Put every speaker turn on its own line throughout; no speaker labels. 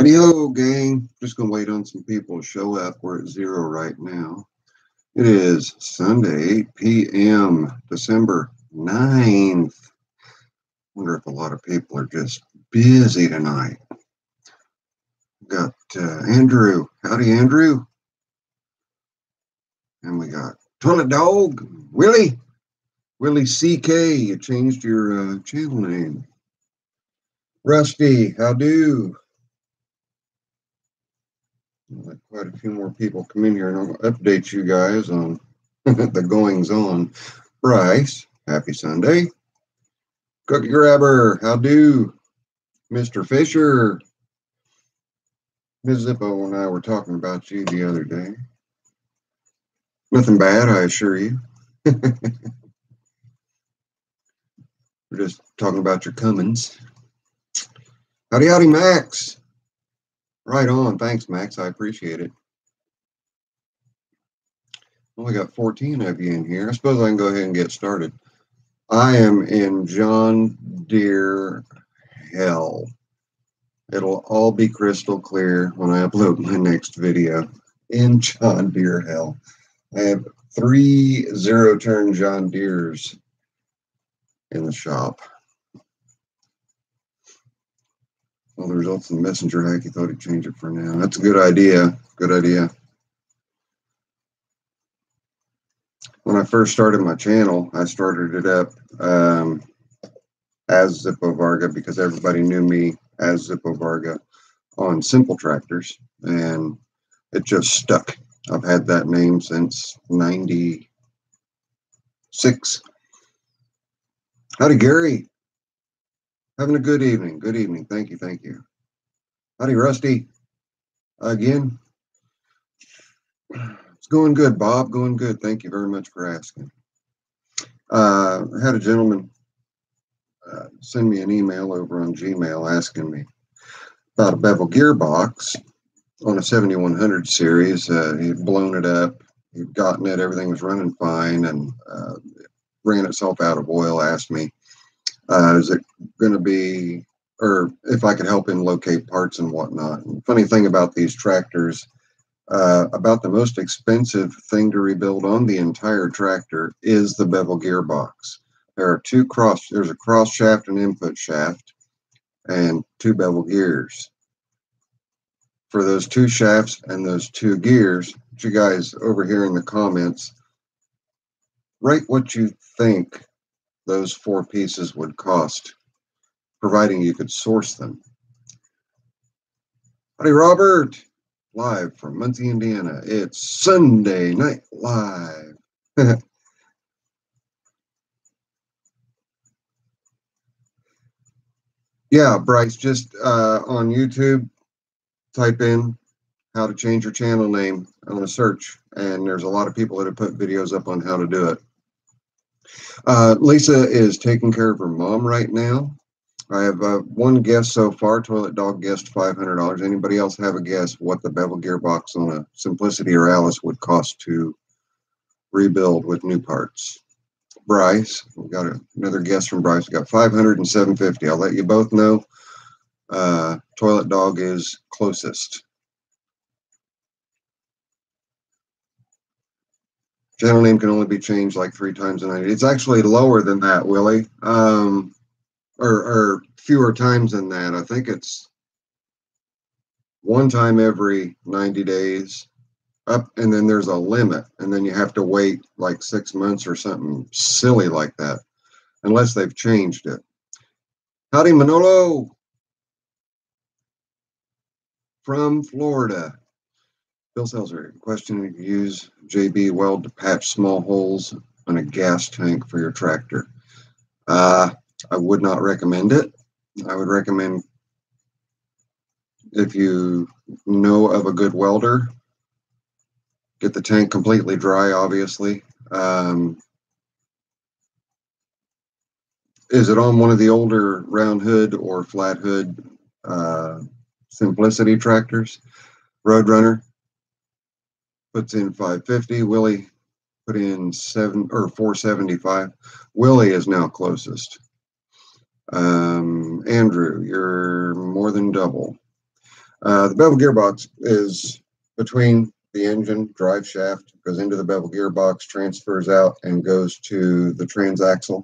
Righty-ho, gang. Just gonna wait on some people to show up. We're at 0 right now. It is Sunday, 8 p.m., December 9th. Wonder if a lot of people are just busy tonight. Got Andrew. Howdy, Andrew. And we got Toilet Dog. Willie CK. You changed your channel name. Rusty, how do? Let quite a few more people come in here, and I'll update you guys on the goings on. Bryce, happy Sunday. Cookie Grabber, how do? Mr. Fisher. Ms. Zippo and I were talking about you the other day. Nothing bad, I assure you. We're just talking about your comings. Howdy, howdy, Max. Right on. Thanks, Max. I appreciate it. Only got 14 of you in here. I suppose I can go ahead and get started. I am in John Deere hell. It'll all be crystal clear when I upload my next video. In John Deere hell. I have 3 zero-turn John Deeres in the shop. Well, the results in the messenger hack, he thought he'd change it for now. That's a good idea. Good idea. When I first started my channel, I started it up as Zippo Varga because everybody knew me as Zippo Varga on simple tractors, and it just stuck. I've had that name since '96. Howdy, Gary. Having a good evening. Good evening. Thank you. Thank you. Howdy, Rusty. Again. It's going good, Bob. Going good. Thank you very much for asking. I had a gentleman send me an email over on Gmail asking me about a bevel gearbox on a 7100 series. He'd blown it up. He'd gotten it. Everything was running fine, and ran itself out of oil. Asked me, is it going to be, or if I could help him locate parts and whatnot. And funny thing about these tractors, about the most expensive thing to rebuild on the entire tractor is the bevel gearbox. There are there's a cross shaft and input shaft and 2 bevel gears. For those 2 shafts and those 2 gears, you guys over here in the comments, write what you think those 4 pieces would cost, providing you could source them. Howdy, Robert. Live from Muncie, Indiana. It's Sunday Night Live. Yeah, Bryce, just on YouTube, type in how to change your channel name on a search, and there's a lot of people that have put videos up on how to do it. Lisa is taking care of her mom right now. I have one guess so far. Toilet Dog guessed $500. Anybody else have a guess what the bevel gearbox on a Simplicity or Alice would cost to rebuild with new parts? Bryce, we got another guess from Bryce. We got 500 and 750. I'll let you both know. Toilet Dog is closest. Channel name can only be changed like 3 times a night. It's actually lower than that, Willie. Or fewer times than that. I think it's 1 time every 90 days up, and then there's a limit, and then you have to wait like 6 months or something silly like that, unless they've changed it. Howdy, Manolo from Florida. Bill Selzer, question: if you use JB weld to patch small holes on a gas tank for your tractor. I would not recommend it. I would recommend, if you know of a good welder, get the tank completely dry, obviously. Is it on one of the older round hood or flat hood Simplicity tractors? Roadrunner puts in 550. Willie put in 475. Willie is now closest. Andrew, you're more than double. The bevel gearbox is between the engine drive shaft, goes into the bevel gearbox, transfers out, and goes to the transaxle.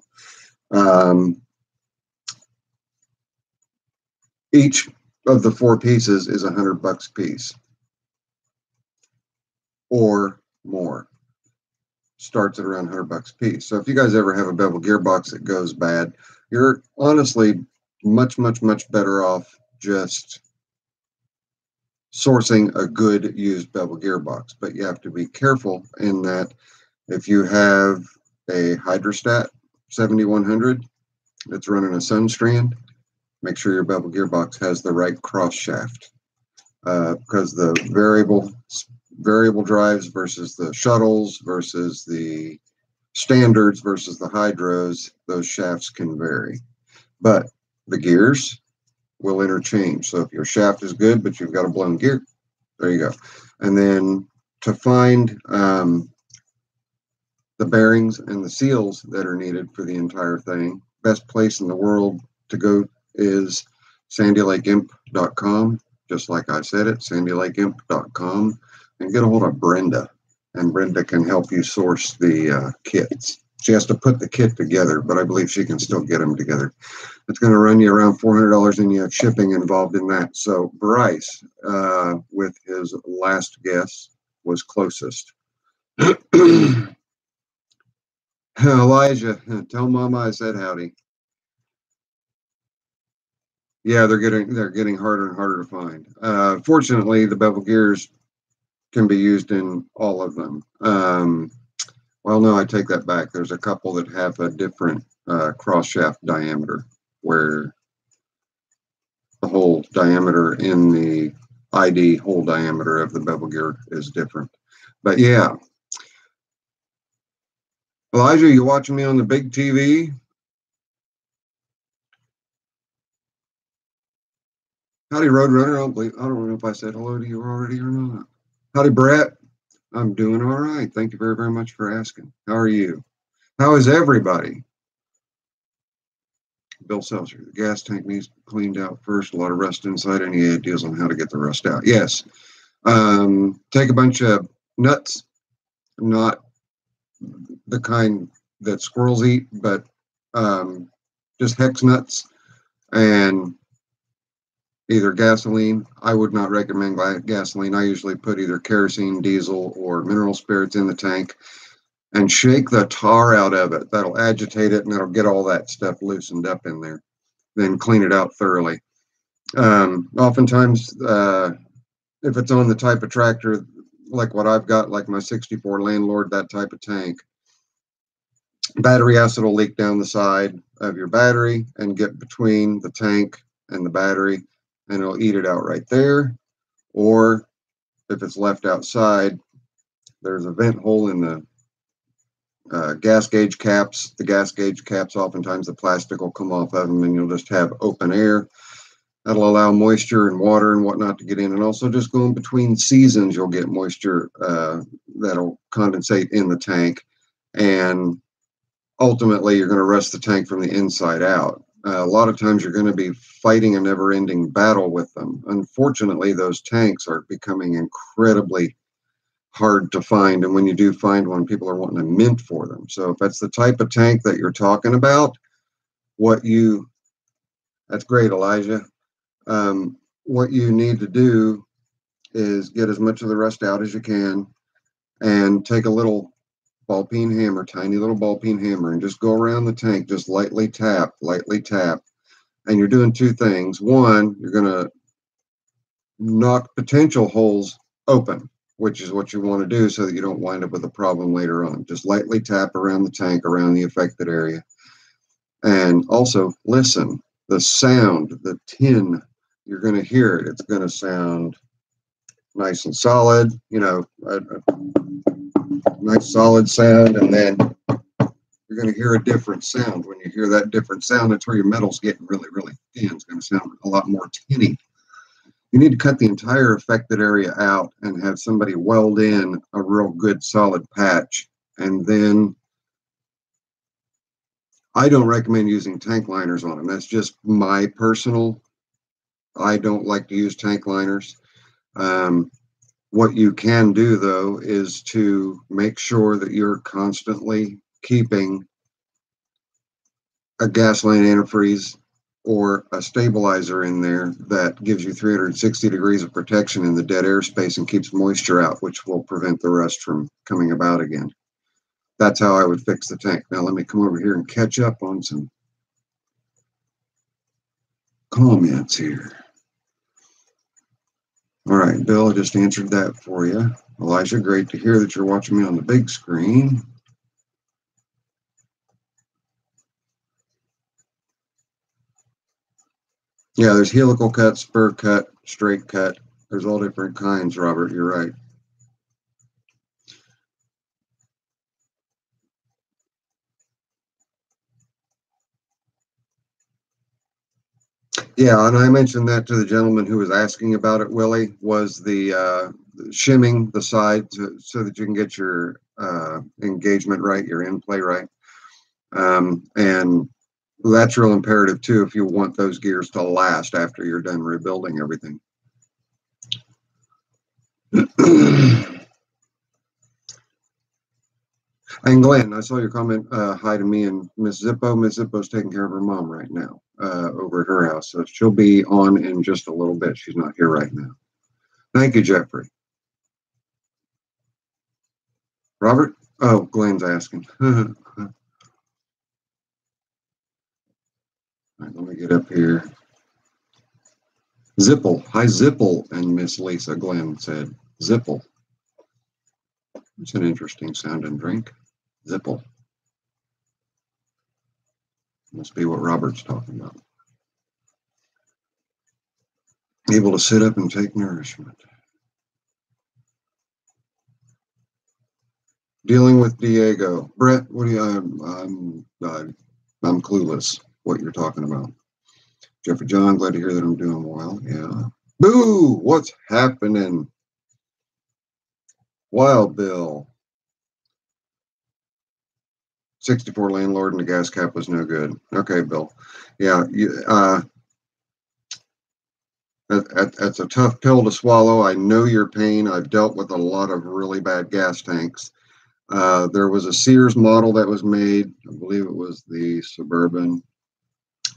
Each of the 4 pieces is $100 a piece or more. Starts at around $100 a piece. So if you guys ever have a bevel gearbox that goes bad, you're honestly much better off just sourcing a good used bevel gearbox. But you have to be careful in that if you have a hydrostat 7100 that's running a Sunstrand, make sure your bevel gearbox has the right cross shaft, because the variable drives versus the shuttles versus the standards versus the hydros, those shafts can vary. But the gears will interchange. So if your shaft is good, but you've got a blown gear, there you go. And then to find the bearings and the seals that are needed for the entire thing, best place in the world to go is sandylakeimp.com. Just like I said it, sandylakeimp.com, and get a hold of Brenda, and Brenda can help you source the kits. She has to put the kit together, but I believe she can still get them together. It's going to run you around $400, and you have shipping involved in that. So Bryce, with his last guess, was closest. Elijah, tell Mama I said howdy. Yeah, they're getting harder and harder to find. Fortunately, the bevel gears can be used in all of them. Well, no, I take that back. There's a couple that have a different cross shaft diameter, where the hole diameter in the ID hole diameter of the bevel gear is different. But yeah, Elijah, you watching me on the big TV? Howdy, Roadrunner. I don't know if I said hello to you already or not. Howdy, Brett. I'm doing all right. Thank you very much for asking. How are you? How is everybody? Bill Seltzer, the gas tank needs cleaned out first. A lot of rust inside. Any ideas on how to get the rust out? Yes. Take a bunch of nuts, not the kind that squirrels eat, but just hex nuts, and either gasoline. I would not recommend gasoline. I usually put either kerosene, diesel, or mineral spirits in the tank and shake the tar out of it. That'll agitate it, and that'll get all that stuff loosened up in there. Then clean it out thoroughly. Oftentimes, if it's on the type of tractor like what I've got, like my 64 Landlord, that type of tank, battery acid will leak down the side of your battery and get between the tank and the battery, and it'll eat it out right there. Or if it's left outside, there's a vent hole in the gas gauge caps. The gas gauge caps, oftentimes the plastic will come off of them, and you'll just have open air. That'll allow moisture and water and whatnot to get in. And also just going between seasons, you'll get moisture that'll condensate in the tank. And ultimately, you're going to rust the tank from the inside out. A lot of times you're going to be fighting a never-ending battle with them. Unfortunately, those tanks are becoming incredibly hard to find. And when you do find one, people are wanting to mint for them. So if that's the type of tank that you're talking about, that's great, Elijah. What you need to do is get as much of the rust out as you can, and take a little ball peen hammer, tiny little ball peen hammer, and just go around the tank, just lightly tap. And you're doing two things. One, you're going to knock potential holes open, which is what you want to do so that you don't wind up with a problem later on. Just lightly tap around the tank, around the affected area. And also listen, the sound, the tin, you're going to hear it. It's going to sound nice and solid, a nice solid sound, and then you're going to hear a different sound. When you hear that different sound, that's where your metal's getting really thin. It's going to sound a lot more tinny. You need to cut the entire affected area out and have somebody weld in a real good solid patch. And then I don't recommend using tank liners on them. That's just my personal I don't like to use tank liners. What you can do, though, is to make sure that you're constantly keeping a gasoline antifreeze or a stabilizer in there that gives you 360 degrees of protection in the dead airspace and keeps moisture out, which will prevent the rust from coming about again. That's how I would fix the tank. Now let me come over here and catch up on some comments here. All right, Bill, I just answered that for you. Elijah, great to hear that you're watching me on the big screen. Yeah, there's helical cut, spur cut, straight cut. There's all different kinds, Robert. You're right. Yeah, and I mentioned that to the gentleman who was asking about it, Willie, was the shimming the side so that you can get your engagement right, your in play right. And that's real imperative too if you want those gears to last after you're done rebuilding everything. And Glenn, I saw your comment. Hi to me and Miss Zippo. Miss Zippo's taking care of her mom right now over at her house. So she'll be on in just a little bit. She's not here right now. Thank you, Jeffrey. Robert? Oh, Glenn's asking. All right, let me get up here. Zipple. Hi, Zipple, and Miss Lisa. Glenn said Zipple. It's an interesting sounding drink. Zipple. Must be what Robert's talking about. Able to sit up and take nourishment. Dealing with Diego. Brett, what do you? I'm clueless what you're talking about. Jeffrey John, glad to hear that I'm doing well. Yeah. Boo! What's happening? Wild Bill. 64 landlord and the gas cap was no good. Okay, Bill. Yeah, that's a tough pill to swallow. I know your pain. I've dealt with a lot of really bad gas tanks. There was a Sears model that was made, I believe it was the Suburban,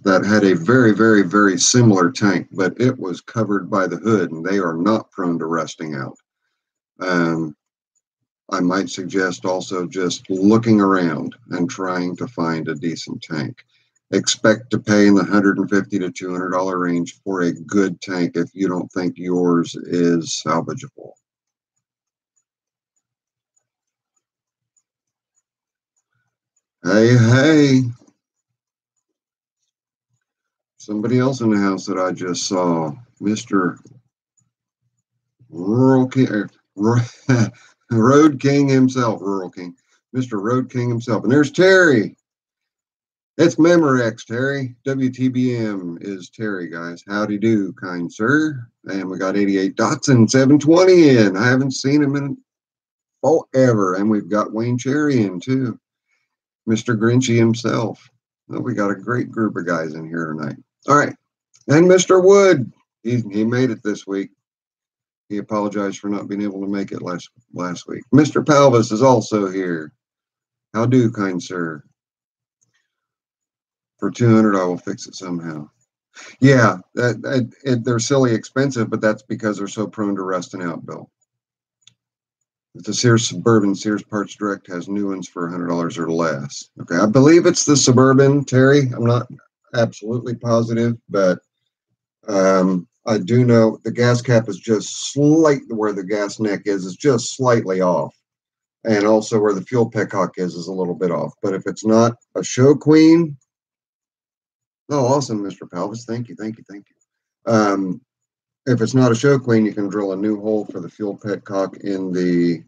that had a very, very, very similar tank, but it was covered by the hood, and they are not prone to rusting out. I might suggest also just looking around and trying to find a decent tank. Expect to pay in the $150 to $200 range for a good tank if you don't think yours is salvageable. Hey, hey. Somebody else in the house that I just saw, Mr. Rural King, Road King himself, Rural King, Mr. Road King himself. And there's Terry. It's Memorex, Terry. WTBM is Terry, guys. Howdy do, kind sir. And we got 88 Dotson 720 in. I haven't seen him in forever. And we've got Wayne Cherry in too. Mr. Grinchy himself. Well, we got a great group of guys in here tonight. All right. And Mr. Wood. He made it this week. He apologized for not being able to make it last week. Mr. Palvis is also here. How do, kind sir? For $200, I will fix it somehow. Yeah, they're silly expensive, but that's because they're so prone to rusting out, Bill. The Sears Suburban, Sears Parts Direct has new ones for $100 or less. Okay, I believe it's the Suburban, Terry. I'm not absolutely positive, but I do know the gas cap is just slightly where the gas neck is just slightly off. And also where the fuel petcock is a little bit off. But if it's not a show queen, oh, awesome, Mr. Palvis. Thank you. If it's not a show queen, you can drill a new hole for the fuel petcock in the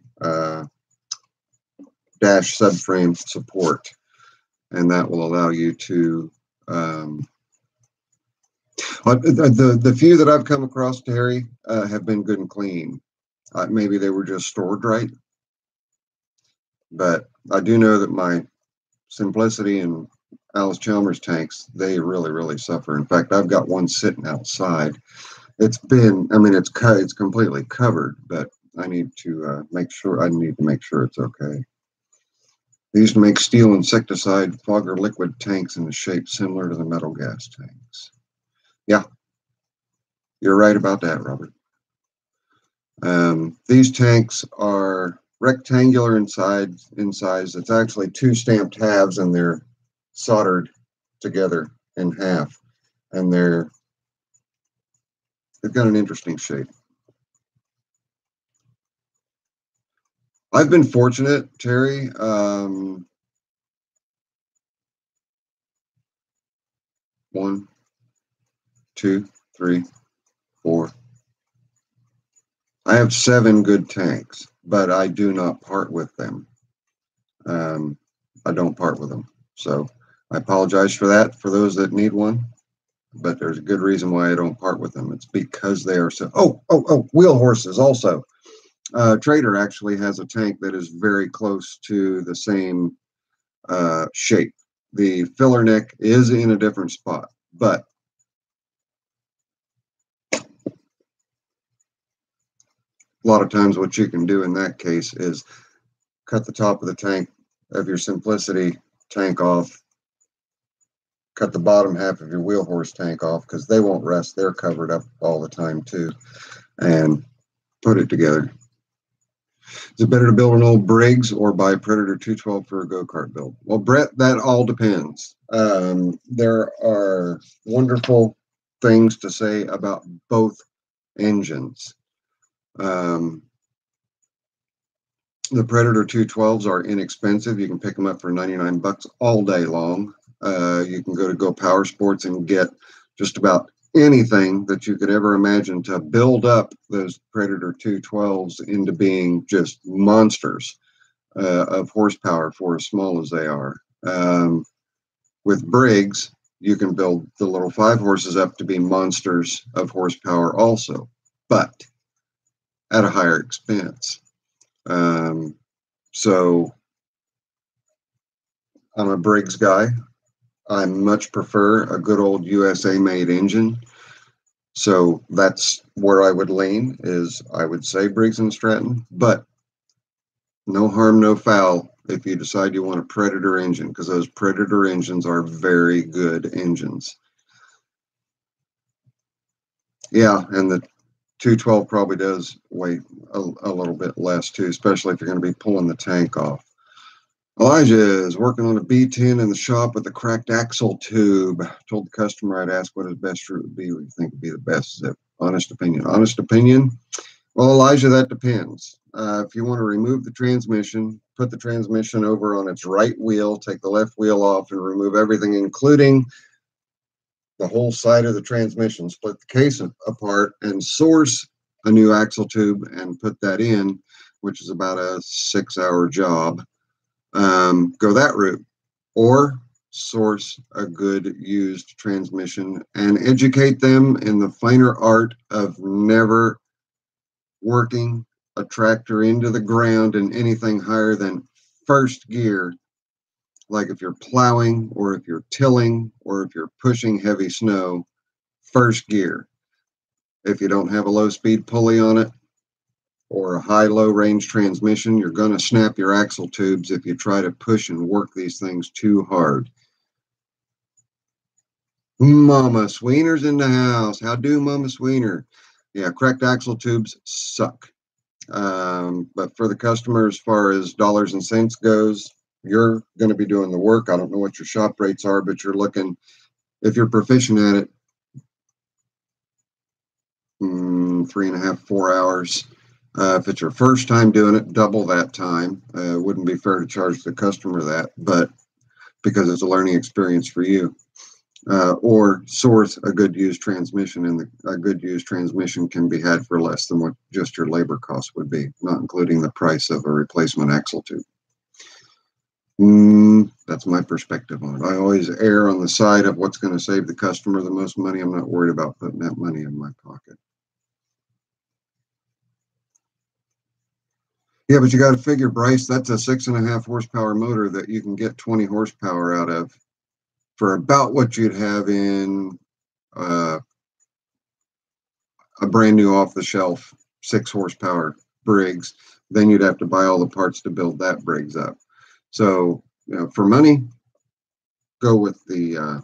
dash subframe support. And that will allow you to the few that I've come across, Terry, have been good and clean. Maybe they were just stored right. But I do know that my simplicity and Alice Chalmers tanks, they really, really suffer. In fact, I've got one sitting outside. It's been, I mean, it's completely covered, but I need to make sure it's okay. They used to make steel insecticide fogger liquid tanks in a shape similar to the metal gas tanks. Yeah, you're right about that, Robert. These tanks are rectangular in size. It's actually two stamped halves, and they're soldered together in half, and they've got an interesting shape. I've been fortunate, Terry. 1, 2, 3, 4. I have 7 good tanks, but I do not part with them. I don't part with them. So I apologize for that for those that need one, but there's a good reason why I don't part with them. It's because they are so. Wheel horses also. Trader actually has a tank that is very close to the same shape. The filler neck is in a different spot, but a lot of times what you can do in that case is cut the top of the tank of your Simplicity tank off, cut the bottom half of your wheel horse tank off, because they won't rust. They're covered up all the time too, and put it together. Is it better to build an old Briggs or buy Predator 212 for a go-kart build? Well, Brett, that all depends. There are wonderful things to say about both engines. The Predator 212s are inexpensive. You can pick them up for 99 bucks all day long. You can go to Go Power Sports and get just about anything that you could ever imagine to build up those Predator 212s into being just monsters of horsepower for as small as they are. With Briggs, you can build the little 5 horses up to be monsters of horsepower also, but at a higher expense. So I'm a Briggs guy. I much prefer a good old USA made engine. So that's where I would lean, is I would say Briggs and Stratton, but no harm, no foul if you decide you want a Predator engine, because those Predator engines are very good engines. Yeah, and the 212 probably does weigh a little bit less too, especially if you're going to be pulling the tank off. Elijah is working on a B10 in the shop with a cracked axle tube. Told the customer I'd ask what his best route would be. What do you think would be the best? Zip? Honest opinion. Honest opinion? Well, Elijah, that depends. If you want to remove the transmission, put the transmission over on its right wheel, take the left wheel off, and remove everything, including the whole side of the transmission. Split the case apart and source a new axle tube and put that in, which is about a 6-hour job. Go that route, or source a good used transmission and educate them in the finer art of never working a tractor into the ground in anything higher than first gear, like if you're plowing or if you're tilling or if you're pushing heavy snow. First gear. If you don't have a low speed pulley on it or a high-low range transmission, you're going to snap your axle tubes if you try to push and work these things too hard. Mama Sweener's in the house. How do, Mama Sweener? Yeah, cracked axle tubes suck. But for the customer, as far as dollars and cents goes, you're going to be doing the work. I don't know what your shop rates are, but you're looking, if you're proficient at it, 3.5, 4 hours. If it's your first time doing it, double that time. Wouldn't be fair to charge the customer that, but because it's a learning experience for you. Or source a good used transmission, and a good used transmission can be had for less than what just your labor cost would be, not including the price of a replacement axle tube. That's my perspective on it. I always err on the side of what's going to save the customer the most money. I'm not worried about putting that money in my pocket. Yeah, but you got to figure, Bryce, that's a 6.5 horsepower motor that you can get 20 horsepower out of. for about what you'd have in a brand new off-the-shelf 6 horsepower Briggs. Then you'd have to buy all the parts to build that Briggs up. So, for money, go with the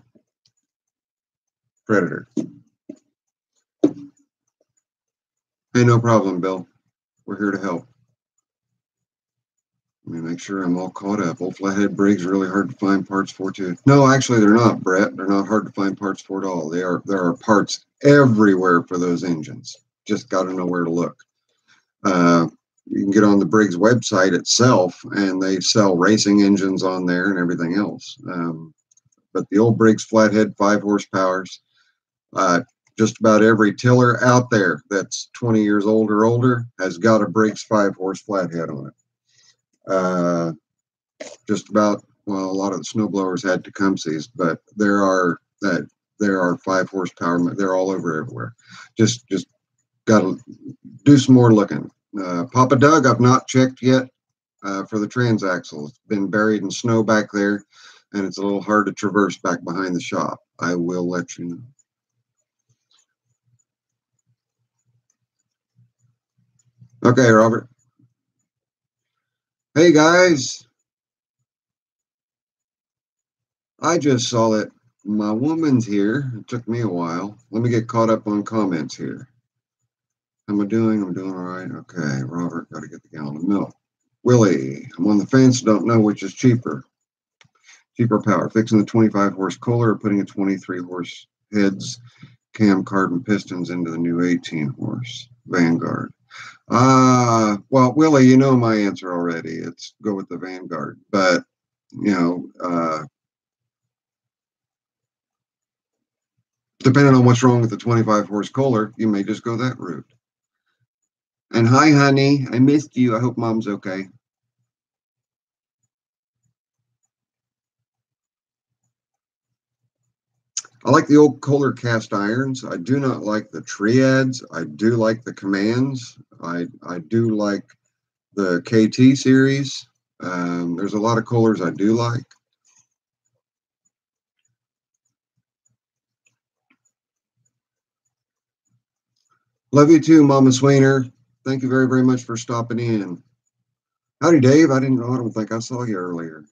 Predator. Hey, no problem, Bill. We're here to help. Let me make sure I'm all caught up. Old flathead Briggs are really hard to find parts for too. No, actually, they're not, Brett. They're not hard to find parts for at all. There are parts everywhere for those engines. Just got to know where to look. You can get on the Briggs website itself, and they sell racing engines on there and everything else. But the old Briggs flathead 5 horsepowers, just about every tiller out there that's 20 years old or older has got a Briggs 5-horse flathead on it. Just about, well, a lot of the snowblowers had Tecumsehs, but there are 5 horsepower. They're all over everywhere. Just got to do some more looking. Papa Doug, I've not checked yet for the transaxle. It's been buried in snow back there, and it's a little hard to traverse back behind the shop. I will let you know. Okay, Robert. Hey, guys. I just saw that my woman's here. It took me a while. Let me get caught up on comments here. How am I doing? I'm doing all right. Okay, Robert, got to get the gallon of milk. Willie, I'm on the fence. Don't know which is cheaper. Cheaper power, fixing the 25-horse Kohler or putting a 23-horse heads cam carbon pistons into the new 18-horse Vanguard. Well, Willie, you know my answer already. It's go with the Vanguard. But, depending on what's wrong with the 25-horse Kohler, you may just go that route. And hi, honey. I missed you. I hope mom's okay. I like the old Kohler cast irons. I do not like the triads. I do like the commands. I do like the KT series. There's a lot of Kohlers I do like. Love you too, Mama Sweener. Thank you very, very much for stopping in. Howdy, Dave. I don't think I saw you earlier.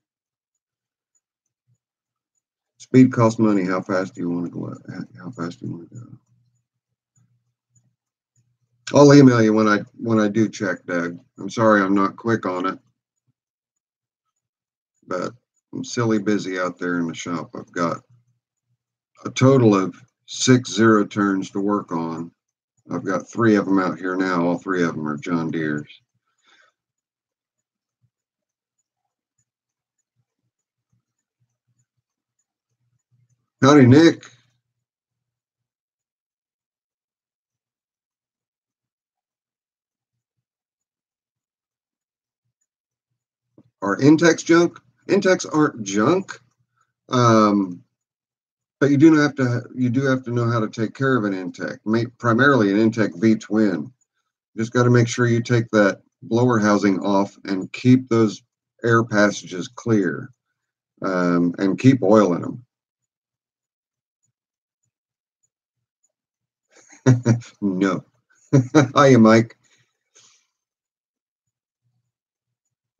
Speed costs money. How fast do you want to go? How fast do you want to go? I'll email you when I do check, Doug. I'm sorry I'm not quick on it, but I'm silly busy out there in the shop. I've got a total of 6 zero turns to work on. I've got 3 of them out here now. All 3 of them are John Deere's. Howdy, Nick. Are Intex junk? Intex aren't junk, but you do have to know how to take care of an Intec. Primarily an Intec V-twin. Just got to make sure you take that blower housing off and keep those air passages clear, and keep oil in them. No. Hiya, Mike.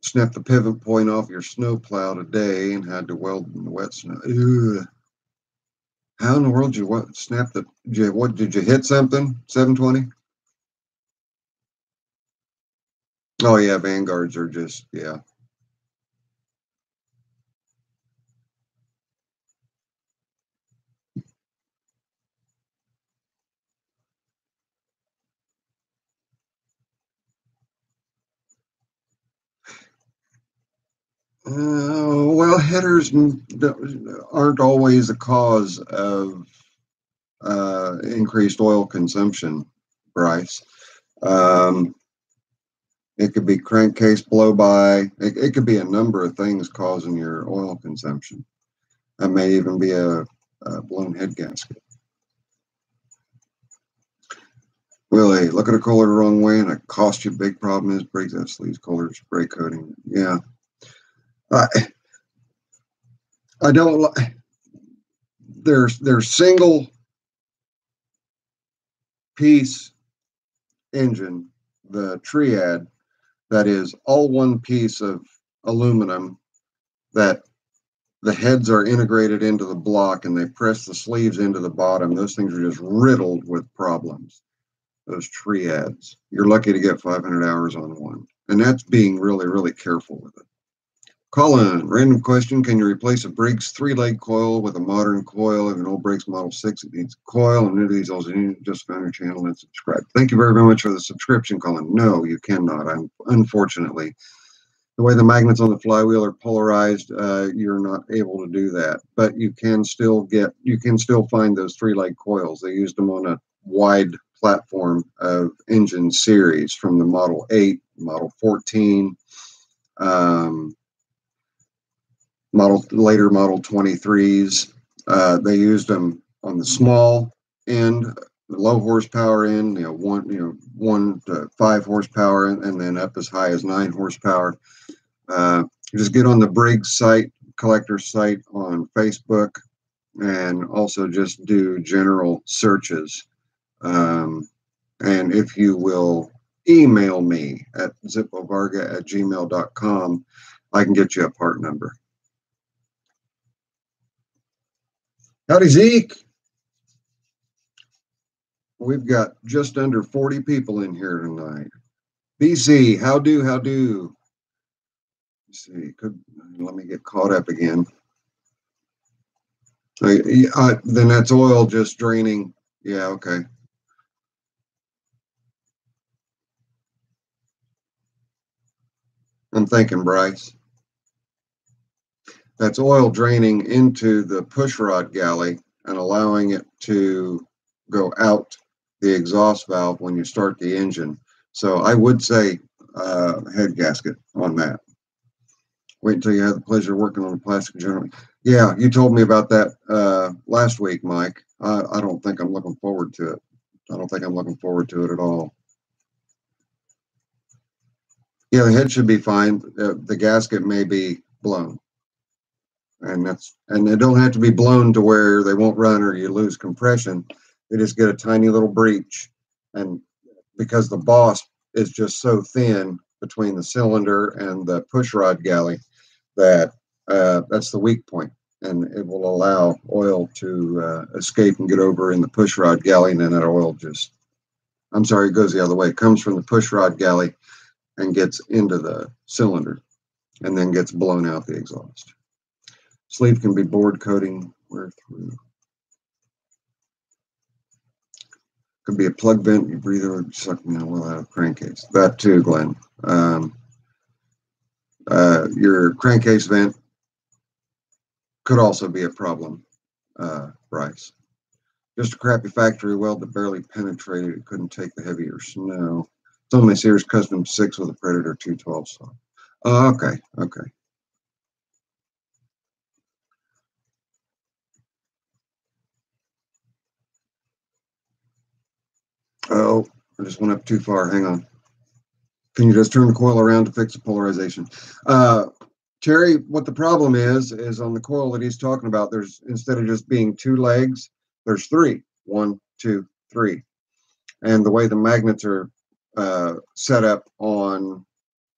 Snapped the pivot point off your snowplow today and had to weld in the wet snow. Ugh. How in the world did you snap the? Did you hit something? 720? Oh yeah, Vanguards are just, yeah. Well, headers aren't always a cause of increased oil consumption, Bryce. It could be crankcase blow-by. It could be a number of things causing your oil consumption. It may even be a blown head gasket. Really, look at a Kohler the wrong way and it costs you. Big problem is Briggs sleeves Kohler spray coating. Yeah. I don't like. Their single piece engine, the Triad, that is all one piece of aluminum that the heads are integrated into the block and they press the sleeves into the bottom. Those things are just riddled with problems. Those Triads. You're lucky to get 500 hours on one. And that's being really, really careful with it. Colin, random question. Can you replace a Briggs 3-leg coil with a modern coil? If an old Briggs Model 6, it needs a coil, and new to these also you just found your channel and subscribe. Thank you very, very much for the subscription, Colin. No, you cannot. Unfortunately, the way the magnets on the flywheel are polarized, you're not able to do that. But you can still find those 3-leg coils. They used them on a wide platform of engine series from the Model 8, Model 14, later Model 23s. They used them on the small end, the low horsepower end, 1 to 5 horsepower, and then up as high as 9 horsepower. Just get on the Briggs site, collector site on Facebook, and also just do general searches. And if you will email me at zippovarga@gmail.com, I can get you a part number. Howdy, Zeke. We've got just under 40 people in here tonight. BC, how do? Let's see, let me get caught up again. Then that's oil just draining. Yeah, okay. I'm thinking, Bryce. That's oil draining into the pushrod galley and allowing it to go out the exhaust valve when you start the engine. So I would say head gasket on that. Wait until you have the pleasure of working on a plastic generator. Yeah, you told me about that last week, Mike. I don't think I'm looking forward to it. I don't think I'm looking forward to it at all. Yeah, the head should be fine. The gasket may be blown. And they don't have to be blown to where they won't run or you lose compression. They just get a tiny little breach, and because the boss is just so thin between the cylinder and the pushrod galley that that's the weak point, and it will allow oil to escape and get over in the pushrod galley, and then that oil it goes the other way. It comes from the pushrod galley and gets into the cylinder and then gets blown out the exhaust. Sleeve can be board coating, wear through. Could be a plug vent, your breather would suck the oil out of the crankcase. That too, Glenn. Your crankcase vent could also be a problem, Bryce. Just a crappy factory weld that barely penetrated. It couldn't take the heavier snow. It's only Sears Custom 6 with a Predator 212 saw. Oh, okay. Oh, I just went up too far. Hang on. Can you just turn the coil around to fix the polarization? Terry, what the problem is on the coil that he's talking about, there's, instead of just being 2 legs, there's 3. 1, 2, 3. And the way the magnets are set up on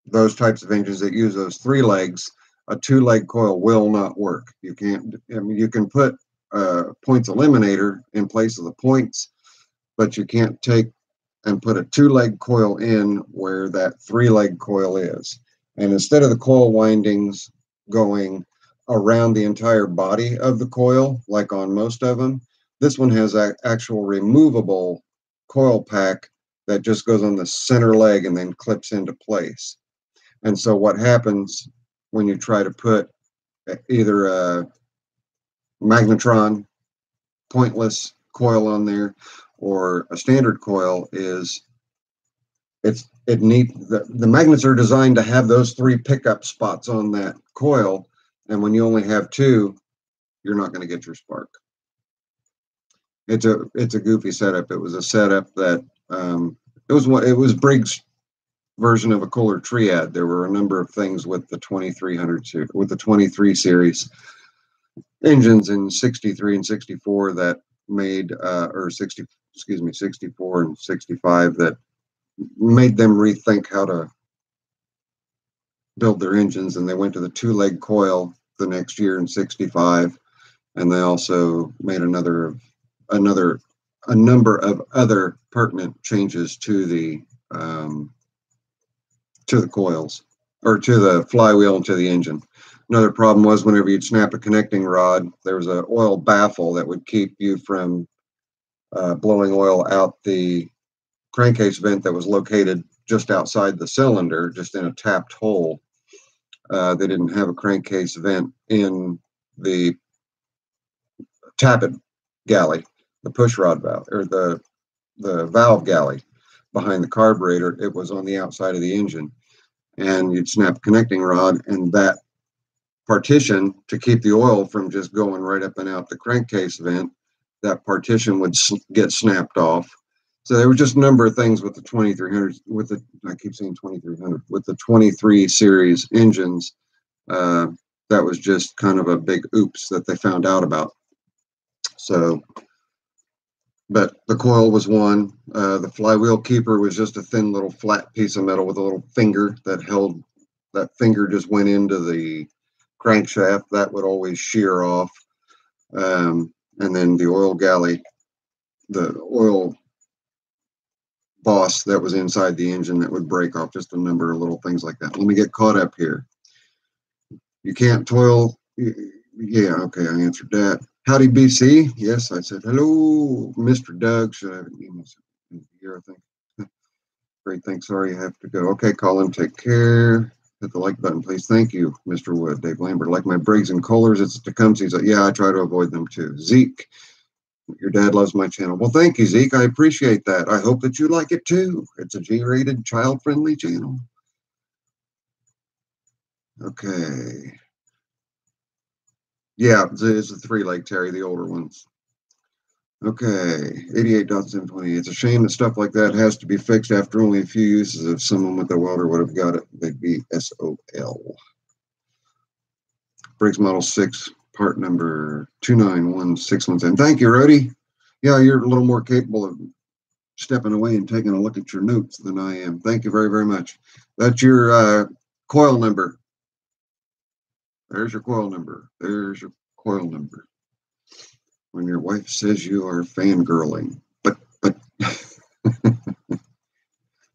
those types of engines that use those 3 legs, a 2-leg coil will not work. You can't, I mean, you can put points eliminator in place of the points, but you can't take and put a 2-leg coil in where that 3-leg coil is. And instead of the coil windings going around the entire body of the coil, like on most of them, this one has an actual removable coil pack that just goes on the center leg and then clips into place. And so what happens when you try to put either a magnetron pointless coil on there or a standard coil is the magnets are designed to have those 3 pickup spots on that coil, and when you only have 2, you're not going to get your spark. It's a goofy setup. It was a setup that it was Briggs' version of a Kohler Triad. There were a number of things with the 2300 series, with the 23 series engines in 63 and 64 that made, or 60, excuse me, 64 and 65 that made them rethink how to build their engines. And they went to the 2-leg coil the next year in 65. And they also made a number of other pertinent changes to the coils, or to the flywheel and to the engine. Another problem was whenever you'd snap a connecting rod, there was an oil baffle that would keep you from blowing oil out the crankcase vent that was located just outside the cylinder, just in a tapped hole. They didn't have a crankcase vent in the tappet galley, the push rod valve, or the valve galley behind the carburetor. It was on the outside of the engine. And you'd snap a connecting rod, and that partition, to keep the oil from just going right up and out the crankcase vent, that partition would get snapped off. So there were just a number of things with the 2300, I keep saying 2300, with the 23 series engines. That was just kind of a big oops that they found out about. So, but the coil was one. The flywheel keeper was just a thin little flat piece of metal with a little finger that held, that finger just went into the crankshaft. That would always shear off. And then the oil galley, the oil boss that was inside the engine, that would break off. Just a number of little things like that. Let me get caught up here. You can't toil. Yeah, okay, I answered that. Howdy, BC. Yes, I said hello, Mr. Doug. Should I have an email here, I think. Great, thanks. Sorry, you have to go. Okay, Colin, take care. Hit the like button, please. Thank you, Mr. Wood. Dave Lambert. Like my Briggs and Kohlers, it's Tecumseh's. Yeah, I try to avoid them too. Zeke, your dad loves my channel. Well, thank you, Zeke. I appreciate that. I hope that you like it too. It's a G-rated, child-friendly channel. Okay. Yeah, it's a 3-leg, Terry, the older ones. Okay, 88.720. It's a shame that stuff like that has to be fixed after only a few uses. If someone with a welder would have got it, they'd be SOL. Briggs Model 6, part number 291617. Thank you, Rody. Yeah, you're a little more capable of stepping away and taking a look at your notes than I am. Thank you very, very much. That's your coil number. There's your coil number. There's your coil number. When your wife says you are fangirling, but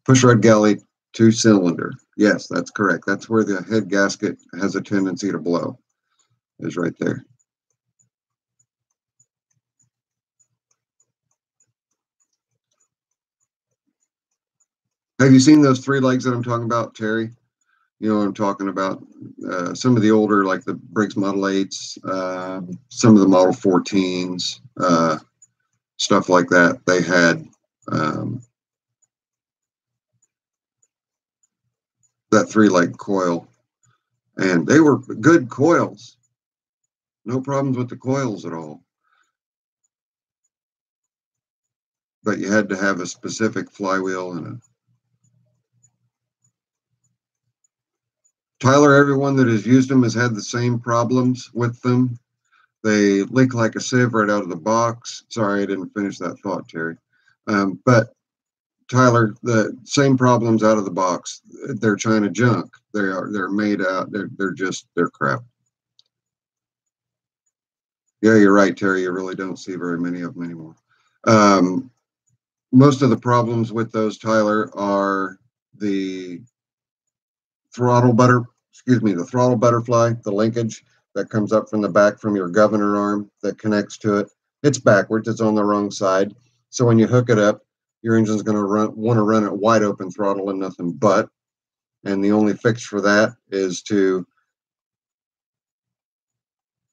pushrod galley 2-cylinder. Yes, that's correct. That's where the head gasket has a tendency to blow. Is right there. Have you seen those 3 legs that I'm talking about, Terry? You know what I'm talking about. Some of the older, like the Briggs Model 8s, some of the Model 14s, stuff like that. They had that 3-leg coil, and they were good coils. No problems with the coils at all. But you had to have a specific flywheel and a Tyler, everyone that has used them has had the same problems with them. They leak like a sieve right out of the box. Sorry, I didn't finish that thought, Terry. But Tyler, the same problems out of the box. They're China junk. They're made out. They're crap. Yeah, you're right, Terry. You really don't see very many of them anymore. Most of the problems with those, Tyler, are the throttle butterfly, the linkage that comes up from the back from your governor arm that connects to it. It's backwards. It's on the wrong side. So when you hook it up, your engine's going to want to run it wide open throttle and nothing but. And the only fix for that is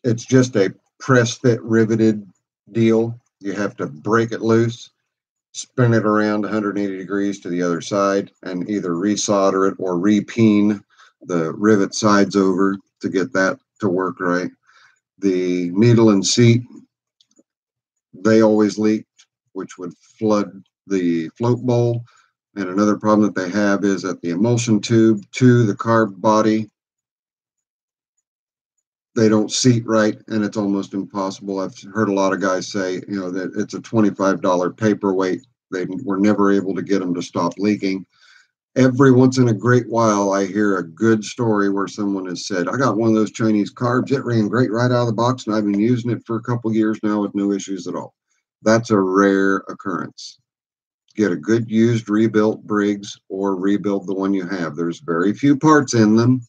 it's just a press fit riveted deal. You have to break it loose, spin it around 180 degrees to the other side, and either resolder it or repeen the rivet sides over to get that to work right. The needle and seat, they always leaked, which would flood the float bowl. And another problem that they have is that the emulsion tube to the carb body they don't seat right, and it's almost impossible. I've heard a lot of guys say, that it's a $25 paperweight. They were never able to get them to stop leaking. Every once in a great while, I hear a good story where someone has said, I got one of those Chinese carbs. It ran great right out of the box, and I've been using it for a couple of years now with no issues at all. That's a rare occurrence. Get a good used rebuilt Briggs or rebuild the one you have. There's very few parts in them.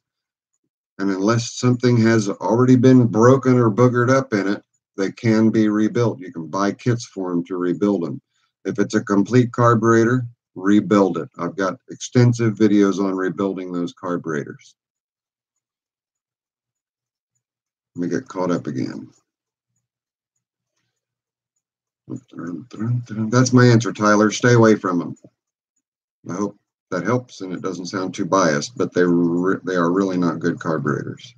And unless something has already been broken or boogered up in it, they can be rebuilt. You can buy kits for them to rebuild them. If it's a complete carburetor, rebuild it. I've got extensive videos on rebuilding those carburetors. Let me get caught up again. That's my answer, Tyler. Stay away from them. I hope that helps and it doesn't sound too biased, but they are really not good carburetors.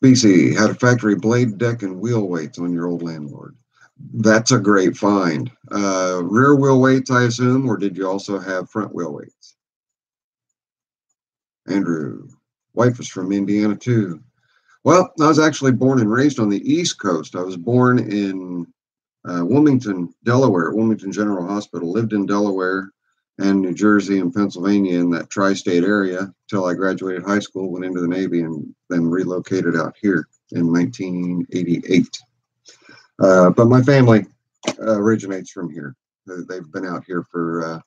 BC, had a factory blade, deck, and wheel weights on your old Landlord. That's a great find. Rear wheel weights, I assume, or did you also have front wheel weights? Andrew, wife is from Indiana too. Well, I was actually born and raised on the East Coast. I was born in Wilmington, Delaware, Wilmington General Hospital. Lived in Delaware and New Jersey and Pennsylvania in that tri-state area till I graduated high school, went into the Navy, and then relocated out here in 1988. But my family originates from here. They've been out here for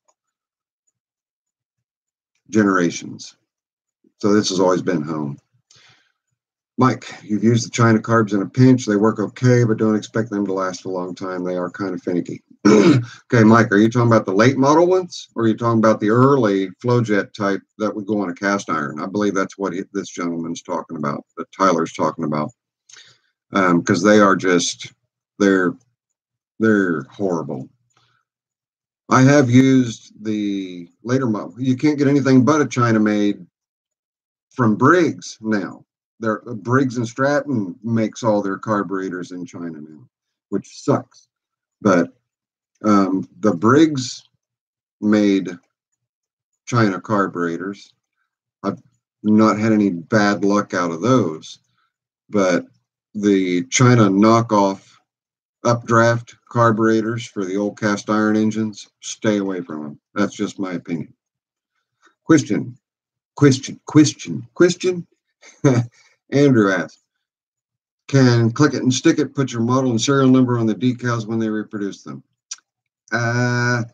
generations. So this has always been home. Mike, you've used the China carbs in a pinch. They work okay, but don't expect them to last a long time. They are kind of finicky. Okay, Mike, are you talking about the late model ones, or are you talking about the early flow jet type that would go on a cast iron? I believe that's what this gentleman's talking about, that Tyler's talking about, because they are just, they're horrible. I have used the later model. You can't get anything but a China made from Briggs now. Briggs and Stratton makes all their carburetors in China now, which sucks. But the Briggs made China carburetors. I've not had any bad luck out of those. But the China knockoff updraft carburetors for the old cast iron engines, stay away from them. That's just my opinion. Question. Andrew asked, can click it and stick it, put your model and serial number on the decals when they reproduce them? Yeah,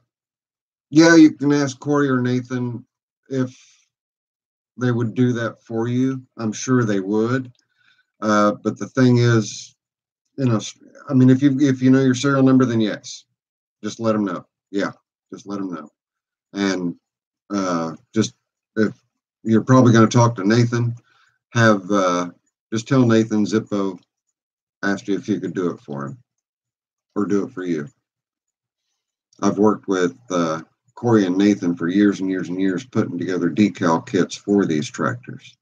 you can ask Corey or Nathan if they would do that for you. I'm sure they would. But the thing is, I mean, if you know your serial number, then yes, just let them know. Yeah, just let them know. And just if you're probably going to talk to Nathan, just tell Nathan Zippo asked you if you could do it for him or do it for you. I've worked with Corey and Nathan for years and years and years putting together decal kits for these tractors.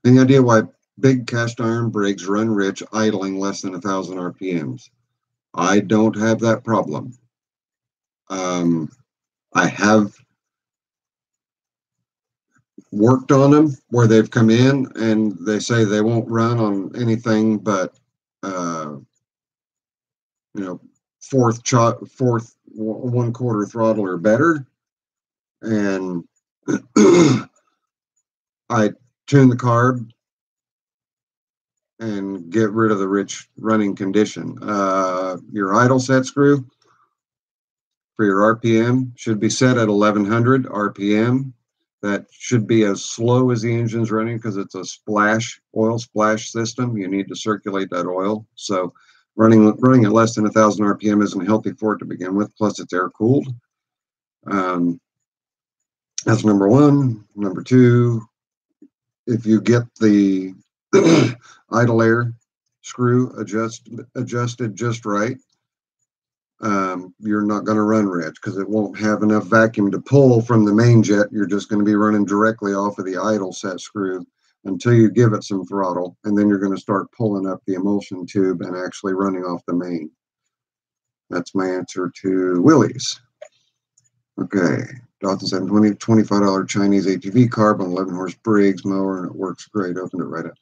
Any idea why big cast iron Briggs run rich idling less than 1,000 RPMs? I don't have that problem. I have worked on them where they've come in and they say they won't run on anything but fourth 1/4 throttle or better, and I tune the carb and get rid of the rich running condition. Your idle set screw for your RPM should be set at 1100 RPM. That should be as slow as the engine's running because it's a oil splash system. You need to circulate that oil. So running at less than 1,000 RPM isn't healthy for it to begin with. Plus, it's air cooled. That's number one. Number two, if you get the idle air screw adjusted just right, you're not going to run rich because it won't have enough vacuum to pull from the main jet. You're just going to be running directly off of the idle set screw until you give it some throttle, and then you're going to start pulling up the emulsion tube and actually running off the main. That's my answer to Willie's. Okay. Dawson 720, $25 Chinese ATV carb on 11 horse Briggs mower, and it works great. Opened it right up.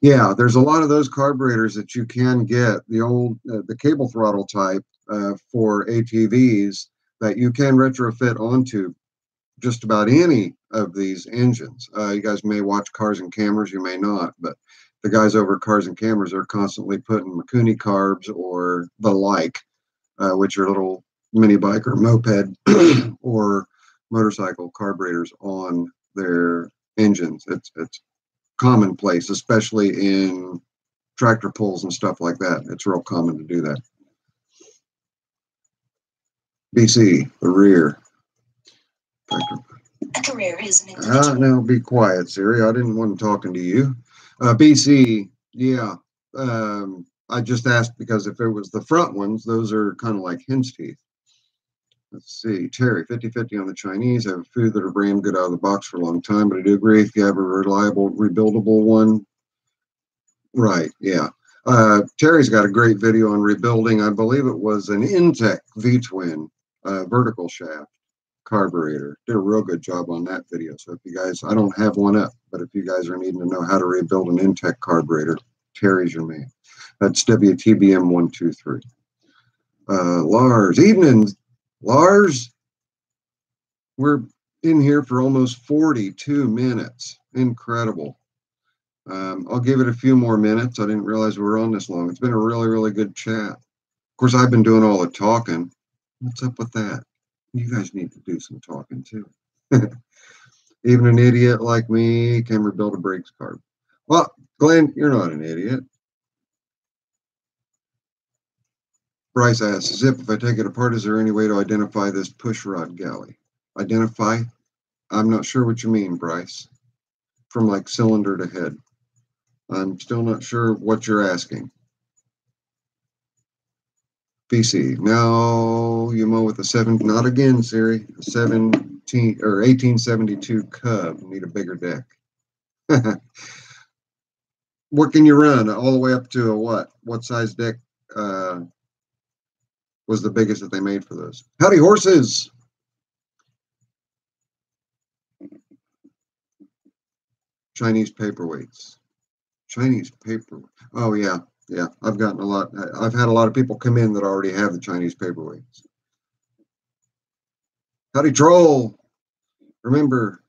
Yeah, there's a lot of those carburetors that you can get, the old, the cable throttle type for ATVs that you can retrofit onto just about any of these engines. You guys may watch Cars and Cameras, you may not, but the guys over at Cars and Cameras are constantly putting Mikuni carbs or the like, which are little mini bike or moped or motorcycle carburetors on their engines. It's commonplace, especially in tractor pulls and stuff like that. It's real common to do that. BC, the rear. Tractor. At the rear is an individual. Now be quiet, Siri. I didn't want talking to you. BC, yeah. I just asked because if it was the front ones, those are kind of like hen's teeth. Let's see, Terry, 50-50 on the Chinese. I have food that are brand good out of the box for a long time, but I do agree if you have a reliable, rebuildable one. Right, yeah. Terry's got a great video on rebuilding. I believe it was an Intech V-twin vertical shaft carburetor. Did a real good job on that video. So if you guys, I don't have one up, but if you guys are needing to know how to rebuild an Intech carburetor, Terry's your man. That's WTBM123. Lars, evening. Lars, we're in here for almost 42 minutes. Incredible. I'll give it a few more minutes. I didn't realize we were on this long. It's been a really, really good chat. Of course, I've been doing all the talking. What's up with that? You guys need to do some talking too. Even an idiot like me can rebuild a brakes carb. Well, Glenn, you're not an idiot. Bryce asks, Zip, if I take it apart, is there any way to identify this push rod galley? Identify? I'm not sure what you mean, Bryce. From like cylinder to head. I'm still not sure what you're asking. BC, now you mow with a 7, not again, Siri, 17 or 1872 Cub. Need a bigger deck. What can you run all the way up to a what? What size deck was the biggest that they made for those? Howdy, horses. Chinese paperweights. Chinese paper. Oh, yeah. Yeah. I've gotten a lot. I've had a lot of people come in that already have the Chinese paperweights. Howdy, troll. Remember,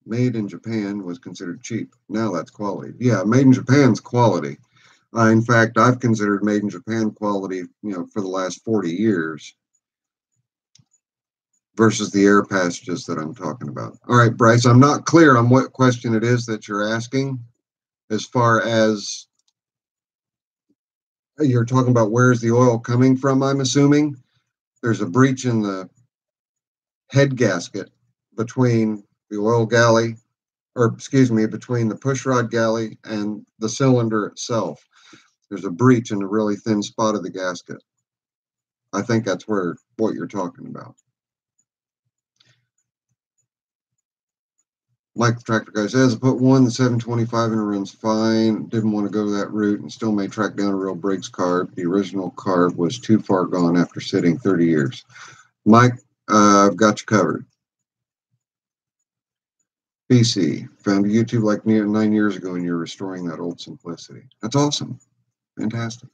made in Japan was considered cheap. Now that's quality. Yeah, made in Japan's quality. In fact, I've considered made in Japan quality, for the last 40 years versus the air passages that I'm talking about. All right, Bryce, I'm not clear on what question it is that you're asking as far as you're talking about where's the oil coming from, I'm assuming. There's a breach in the head gasket between the oil galley, or excuse me, between the pushrod galley and the cylinder itself. There's a breach in a really thin spot of the gasket. I think that's what you're talking about. Mike the Tractor Guy says, I put one, the 725 and it runs fine. Didn't want to go that route and still may track down a real brakes carb. The original carb was too far gone after sitting 30 years. Mike, I've got you covered. BC, found YouTube like 9 years ago and you're restoring that old simplicity. That's awesome. Fantastic.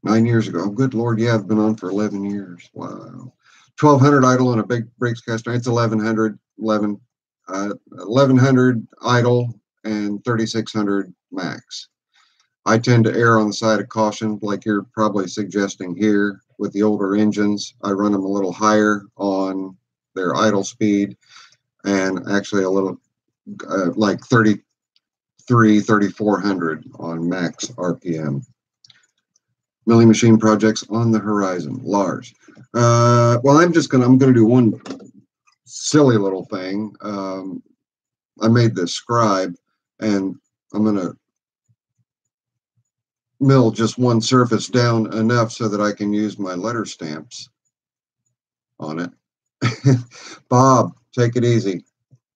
9 years ago. Oh, good Lord. Yeah, I've been on for 11 years. Wow. 1200 idle on a big brakes caster. It's 1100 idle and 3600 max. I tend to err on the side of caution, like you're probably suggesting here with the older engines. I run them a little higher on their idle speed and actually a little like 3400 on max RPM. Milling machine projects on the horizon. Lars. Well, I'm going to do one silly little thing. I made this scribe and I'm going to mill just one surface down enough so that I can use my letter stamps on it. Bob, take it easy.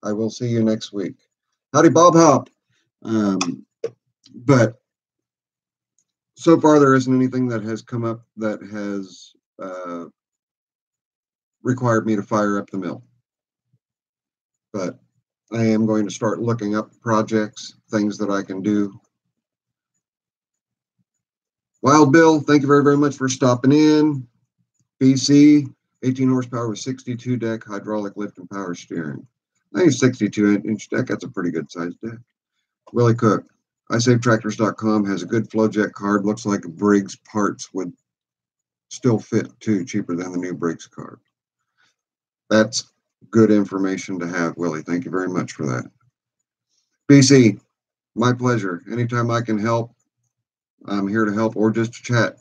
I will see you next week. Howdy, Bob Hop. But so far there isn't anything that has come up that has required me to fire up the mill. But I am going to start looking up projects, things that I can do. Wild Bill, thank you very, very much for stopping in. BC, 18 horsepower with 62 deck, hydraulic lift and power steering. I think 62-inch deck, that's a pretty good sized deck. Willie Cook, iSaveTractors.com has a good FlowJet card. Looks like Briggs parts would still fit too, cheaper than the new Briggs card. That's good information to have, Willie. Thank you very much for that. BC, my pleasure. Anytime I can help, I'm here to help or just to chat.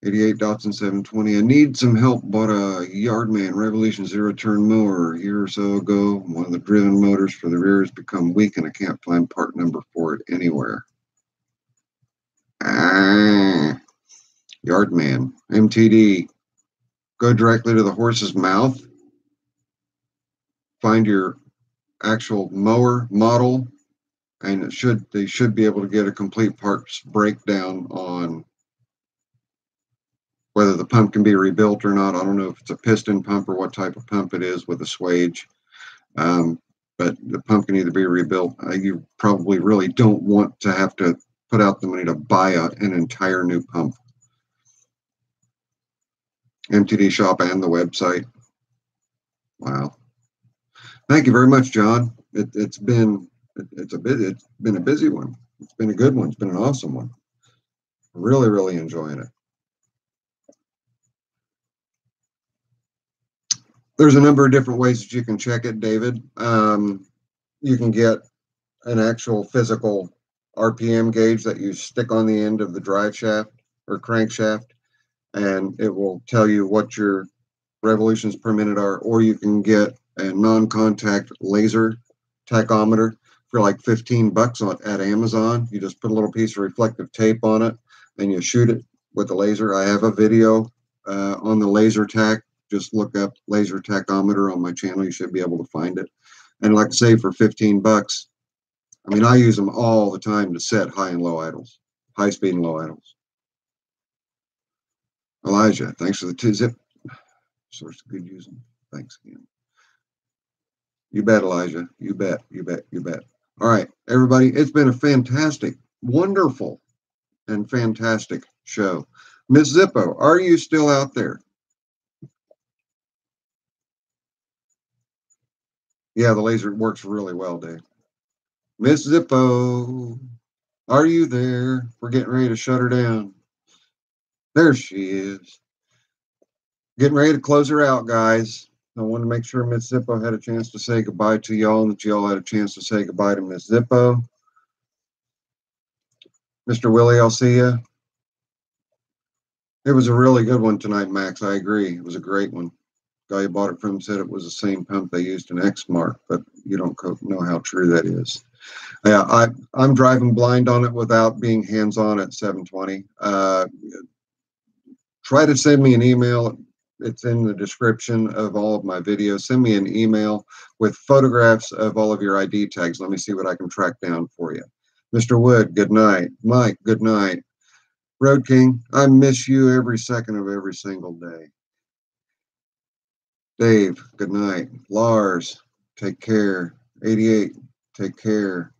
88 Datsun 720. I need some help. Bought a Yardman Revolution zero-turn mower a year or so ago. One of the driven motors for the rear has become weak and I can't find part number for it anywhere. Yardman, MTD. Go directly to the horse's mouth. Find your actual mower model, and they should be able to get a complete parts breakdown on whether the pump can be rebuilt or not. I don't know if it's a piston pump or what type of pump it is with a swage, but the pump can either be rebuilt. You probably really don't want to have to put out the money to buy an entire new pump. MTD shop and the website. Wow. Thank you very much, John. It's been a busy one. It's been a good one. It's been an awesome one. Really, really enjoying it. There's a number of different ways that you can check it, David. You can get an actual physical RPM gauge that you stick on the end of the drive shaft or crankshaft, and it will tell you what your revolutions per minute are, or you can get a non-contact laser tachometer for like $15 at Amazon. You just put a little piece of reflective tape on it and you shoot it with a laser. I have a video on the laser tack. Just look up laser tachometer on my channel. You should be able to find it. And like I say, for $15, I mean, I use them all the time to set high and low idles, high speed and low idles. Elijah, thanks for the 2-zip. Source of good using. Thanks again. You bet, Elijah. You bet. You bet. You bet. All right, everybody. It's been a fantastic, wonderful, and fantastic show. Miss Zippo, are you still out there? Yeah, the laser works really well, Dave. Miss Zippo, are you there? We're getting ready to shut her down. There she is. Getting ready to close her out, guys. I wanted to make sure Miss Zippo had a chance to say goodbye to y'all and that y'all had a chance to say goodbye to Miss Zippo. Mr. Willie, I'll see you. It was a really good one tonight, Max. I agree. It was a great one. Guy who bought it from him said it was the same pump they used in X-Mark, but you don't know how true that is. Yeah, I'm driving blind on it without being hands-on at 720. Try to send me an email. It's in the description of all of my videos. Send me an email with photographs of all of your ID tags. Let me see what I can track down for you. Mr. Wood, good night. Mike, good night. Road King, I miss you every second of every single day. Dave, good night. Lars, take care. 88, take care.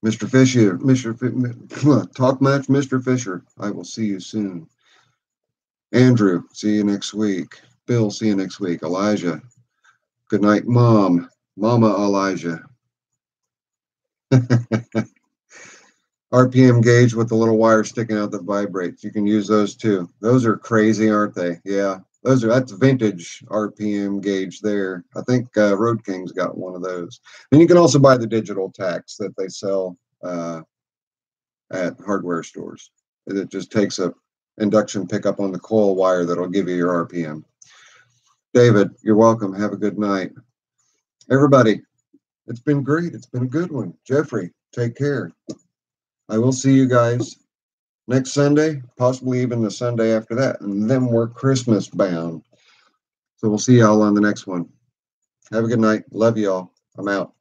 Mr. Fisher, talk match, Mr. Fisher. I will see you soon. Andrew, see you next week. Bill, see you next week. Elijah, good night, Mom. Mama Elijah. RPM gauge with the little wire sticking out that vibrates. You can use those too. Those are crazy, aren't they? Yeah, that's vintage RPM gauge there. I think Road King's got one of those. And you can also buy the digital tacks that they sell at hardware stores. It just takes a induction pickup on the coil wire that'll give you your RPM. David, you're welcome. Have a good night. Everybody, it's been great. It's been a good one. Jeffrey, take care. I will see you guys next Sunday, possibly even the Sunday after that. And then we're Christmas bound. So we'll see y'all on the next one. Have a good night. Love y'all. I'm out.